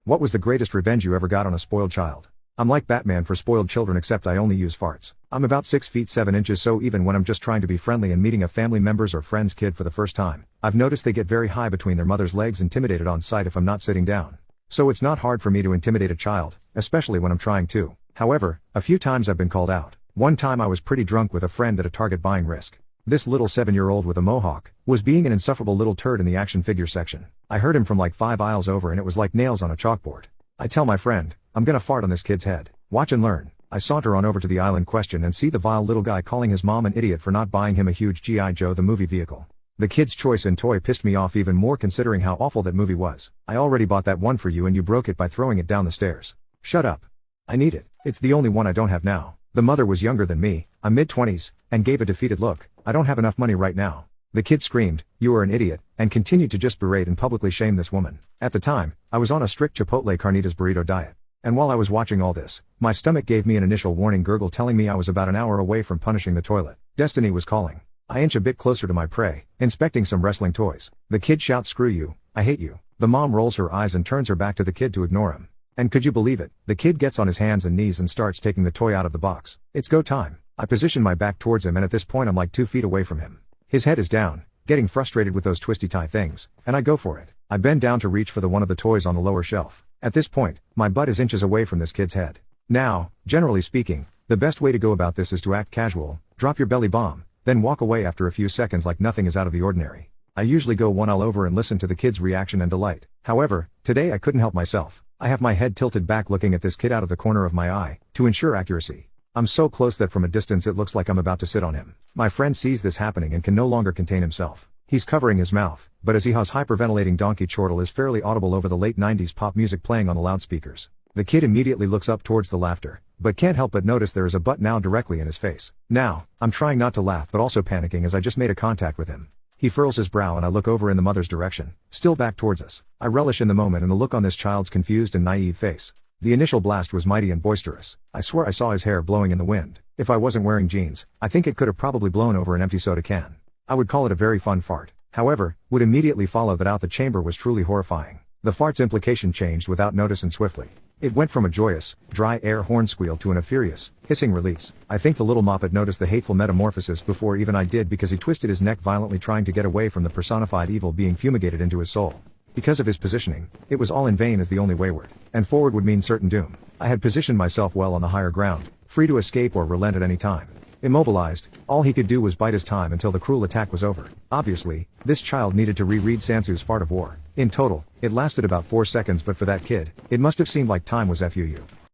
What was the greatest revenge you ever got on a spoiled child? I'm like Batman for spoiled children, except I only use farts. I'm about 6 feet 7 inches, so even when I'm just trying to be friendly and meeting a family member's or friend's kid for the first time, I've noticed they get very high between their mother's legs, intimidated on sight if I'm not sitting down. So it's not hard for me to intimidate a child, especially when I'm trying to. However, a few times I've been called out. One time I was pretty drunk with a friend at a Target buying Risk. This little 7-year-old with a mohawk was being an insufferable little turd in the action figure section. I heard him from like 5 aisles over and it was like nails on a chalkboard. I tell my friend, I'm gonna fart on this kid's head. Watch and learn. I saunter on over to the aisle in question and see the vile little guy calling his mom an idiot for not buying him a huge G.I. Joe the movie vehicle. The kid's choice in toy pissed me off even more considering how awful that movie was. I already bought that one for you and you broke it by throwing it down the stairs. Shut up. I need it. It's the only one I don't have now. The mother was younger than me, I'm mid-20s, and gave a defeated look. I don't have enough money right now. The kid screamed, "You are an idiot," and continued to just berate and publicly shame this woman. At the time, I was on a strict Chipotle carnitas burrito diet. And while I was watching all this, my stomach gave me an initial warning gurgle telling me I was about an hour away from punishing the toilet. Destiny was calling. I inch a bit closer to my prey, inspecting some wrestling toys. The kid shouts, "Screw you, I hate you." The mom rolls her eyes and turns her back to the kid to ignore him. And could you believe it? The kid gets on his hands and knees and starts taking the toy out of the box. It's go time. I position my back towards him and at this point I'm like 2 feet away from him. His head is down, getting frustrated with those twisty tie things, and I go for it. I bend down to reach for the one of the toys on the lower shelf. At this point, my butt is inches away from this kid's head. Now, generally speaking, the best way to go about this is to act casual, drop your belly bomb, then walk away after a few seconds like nothing is out of the ordinary. I usually go one all over and listen to the kid's reaction and delight. However, today I couldn't help myself. I have my head tilted back looking at this kid out of the corner of my eye, to ensure accuracy. I'm so close that from a distance it looks like I'm about to sit on him. My friend sees this happening and can no longer contain himself. He's covering his mouth, but as he has hyperventilating donkey chortle is fairly audible over the late 90s pop music playing on the loudspeakers. The kid immediately looks up towards the laughter, but can't help but notice there is a butt now directly in his face. Now, I'm trying not to laugh but also panicking as I just made a contact with him. He furrows his brow and I look over in the mother's direction, still back towards us. I relish in the moment and the look on this child's confused and naive face. The initial blast was mighty and boisterous. I swear I saw his hair blowing in the wind. If I wasn't wearing jeans, I think it could have probably blown over an empty soda can. I would call it a very fun fart. However, would immediately follow that out the chamber was truly horrifying. The fart's implication changed without notice and swiftly. It went from a joyous, dry air horn squeal to a furious, hissing release. I think the little moppet noticed the hateful metamorphosis before even I did because he twisted his neck violently trying to get away from the personified evil being fumigated into his soul. Because of his positioning, it was all in vain as the only wayward and forward would mean certain doom. I had positioned myself well on the higher ground, free to escape or relent at any time. Immobilized, all he could do was bide his time until the cruel attack was over. Obviously, this child needed to reread Sansu's Fart of War. In total, it lasted about 4 seconds, but for that kid, it must have seemed like time was FUU.